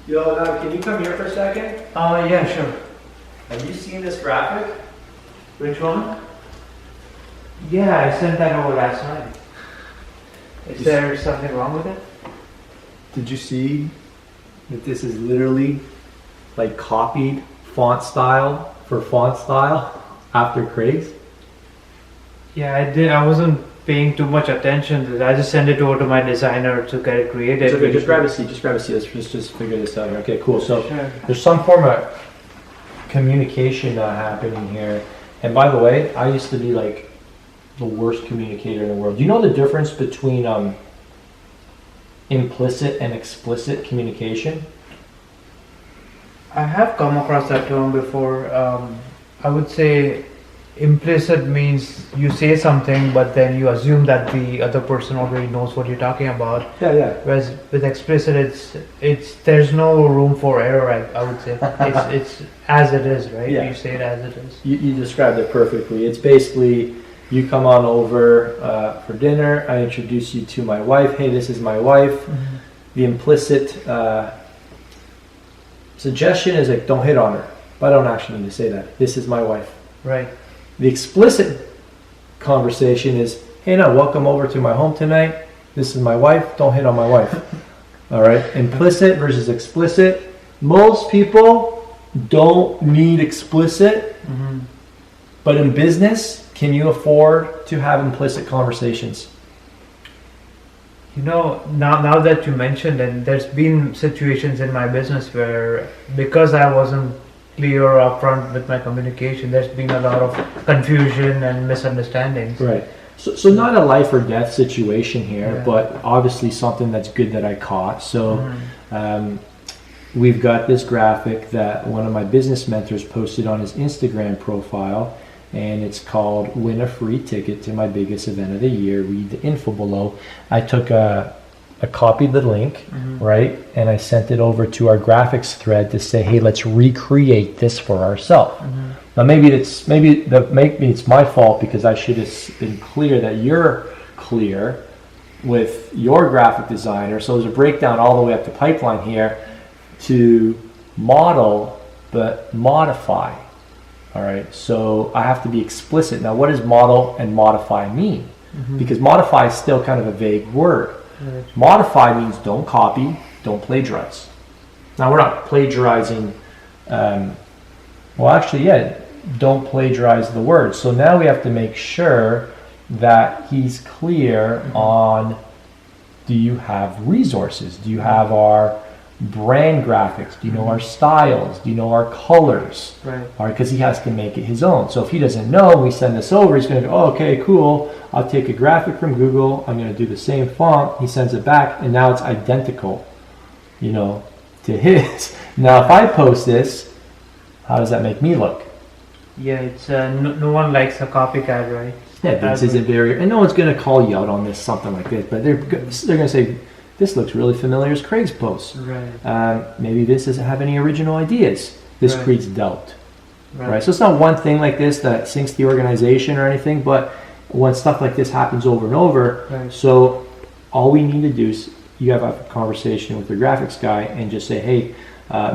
Yo, Anand, can you come here for a second? Yeah, sure. Have you seen this graphic? Which one? Yeah, I sent that over last night. Is there something wrong with it? Did you see that this is literally like copied font style for font style after Craig's? Yeah, I did. I wasn't paying too much attention to that. I just sent it over to my designer to get it created. It's okay, just grab a seat, Let's just figure this out here. Okay, cool. So Sure. there's some form of communication happening here. And by the way, I used to be like the worst communicator in the world. Do you know the difference between implicit and explicit communication? I have come across that term before. I would say implicit means you say something, but then you assume that the other person already knows what you're talking about. Yeah. Whereas with explicit, it's there's no room for error. I would say it's as it is, right? Yeah. You say it as it is. You described it perfectly. It's basically you come on over for dinner. I introduce you to my wife. Hey, this is my wife. Mm-hmm. The implicit suggestion is like, don't hit on her. But I don't actually need to say that. This is my wife. Right. The explicit conversation is, hey, now welcome over to my home tonight. This is my wife. Don't hit on my wife. All right. Implicit versus explicit. Most people don't need explicit, Mm-hmm. but in business, can you afford to have implicit conversations? You know, now that you mentioned it, there's been situations in my business where because I wasn't clear upfront with my communication, there's been a lot of confusion and misunderstandings. Right. So not a life or death situation here, Yeah. but obviously something that's good that I caught. So Mhm. we've got this graphic that one of my business mentors posted on his Instagram profile, and it's called "Win a Free Ticket to My Biggest Event of the Year." Read the info below. I took I copied the link, right, and I sent it over to our graphics thread to say, hey, let's recreate this for ourselves. Now maybe it's my fault because I should have been clear that you're clear with your graphic designer. So there's a breakdown all the way up to pipeline here to model but modify. All right, so I have to be explicit. Now what does model and modify mean? Because modify is still kind of a vague word. Right. Modify means don't copy, don't plagiarize. Now we're not plagiarizing, don't plagiarize the word. So now we have to make sure that he's clear on, do you have resources? Do you have our brand graphics? Do you know our styles? Do you know our colors? Right. All right, because he has to make it his own. So if he doesn't know, we send this over, he's going to go, oh, okay, cool. I'll take a graphic from Google. I'm going to do the same font. He sends it back, and now it's identical, to his. Now, if I post this, how does that make me look? Yeah, it's no one likes a copycat, right? Yeah, Vince isn't very, and no one's going to call you out on this, something like this, but they're going to say, this looks really familiar as Craig's post. Right. Maybe this doesn't have any original ideas. This Right. creates doubt. Right. So it's not one thing like this that sinks the organization or anything, but when stuff like this happens over and over, Right. so all we need to do is you have a conversation with the graphics guy and just say, hey,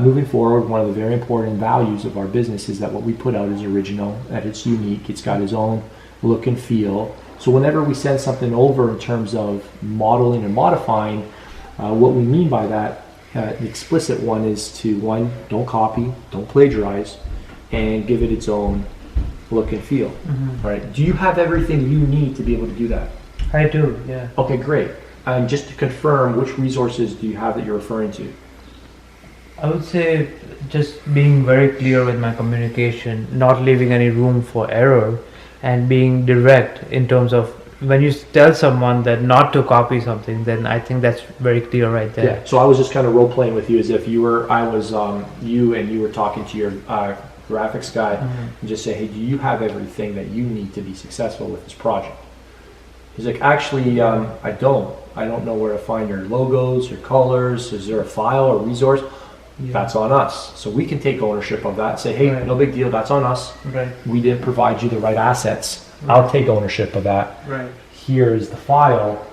moving forward, one of the very important values of our business is that what we put out is original, that it's unique, it's got its own look and feel. So whenever we send something over in terms of modeling and modifying, what we mean by that, the explicit one is to, one, don't copy, don't plagiarize, and give it its own look and feel. Right? Do you have everything you need to be able to do that? I do, yeah. Okay, great. Just to confirm, which resources do you have that you're referring to? I would say just being very clear with my communication, not leaving any room for error, and being direct in terms of when you tell someone that not to copy something, then I think that's very clear right there. Yeah. So I was just kind of role playing with you as if you were you were talking to your graphics guy and just say, hey, do you have everything that you need to be successful with this project? He's like, actually, I don't. I don't know where to find your logos, your colors. Is there a file or resource? Yeah. That's on us. So we can take ownership of that. Say, hey, Right. no big deal. That's on us. Right. We didn't provide you the right assets. Right. I'll take ownership of that. Right. Here's the file.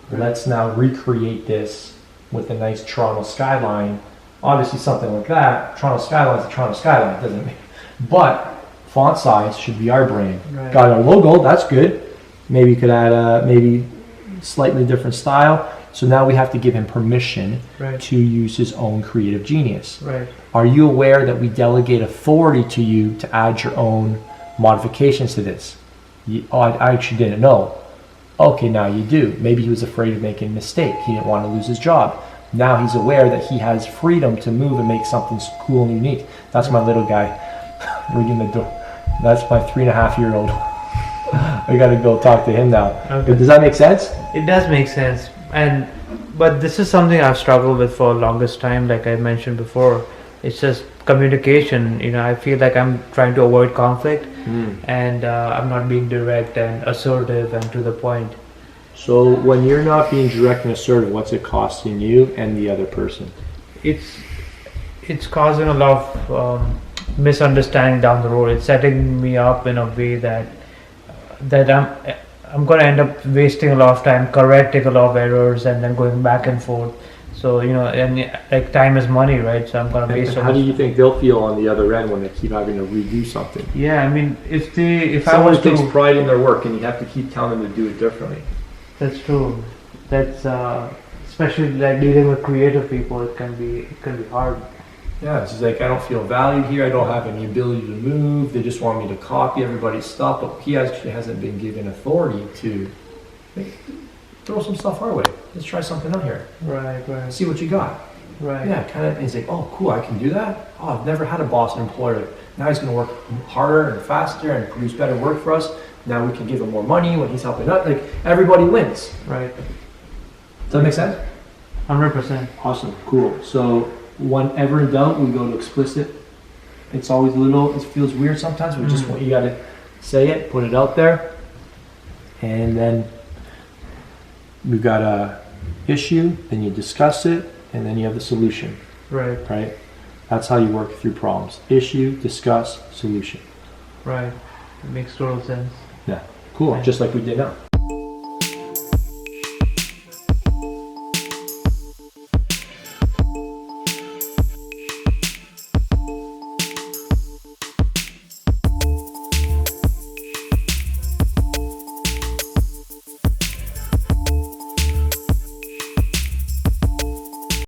Right. Let's now recreate this with a nice Toronto skyline Obviously, something like that, Toronto Skyline is a Toronto Skyline, doesn't mean. But font size should be our brand. Right. Got our logo, that's good. Maybe you could add a maybe slightly different style. So now we have to give him permission Right. to use his own creative genius. Right. Are you aware that we delegate authority to you to add your own modifications to this? I actually didn't know. Okay, now you do. Maybe he was afraid of making a mistake. He didn't want to lose his job. Now he's aware that he has freedom to move and make something cool and unique. That's my little guy ringing the door. That's my 3.5-year-old. I gotta go talk to him now. Okay. But does that make sense? It does make sense, but this is something I've struggled with for the longest time. Like I mentioned before, it's just communication. You know, I feel like I'm trying to avoid conflict, and I'm not being direct and assertive and to the point. So when you're not being direct and assertive, what's it costing you and the other person? It's causing a lot of misunderstanding down the road. It's setting me up in a way that I'm going to end up wasting a lot of time correcting a lot of errors and then going back and forth. So, you know, and like time is money, right? So I'm going to waste so How much. do you think they'll feel on the other end when they keep having to redo something? Yeah, I mean, if I Someone was takes to, pride in their work and you have to keep telling them to do it differently. that's true. That's especially like dealing with creative people. It can be hard. Yeah, it's just like I don't feel valued here. I don't have any ability to move. They just want me to copy everybody's stuff, but he actually hasn't been given authority to throw some stuff our way. Let's try something out here. Right. See what you got. Right. Yeah, kind of. He's like, oh, cool, I can do that. Oh, I've never had a boss and employer. Now he's going to work harder and faster and produce better work for us. Now we can give him more money when he's helping us. Like everybody wins. Right. Does that make sense? 100%. Awesome, cool. So whenever in doubt, we go to explicit. It's always a little, it feels weird sometimes. We just want, you got to say it, put it out there. And then we've got a issue, then you discuss it, and then you have the solution, Right. right? That's how you work through problems. Issue, discuss, solution. Right. It makes total sense. Yeah, cool, Right. just like we did now.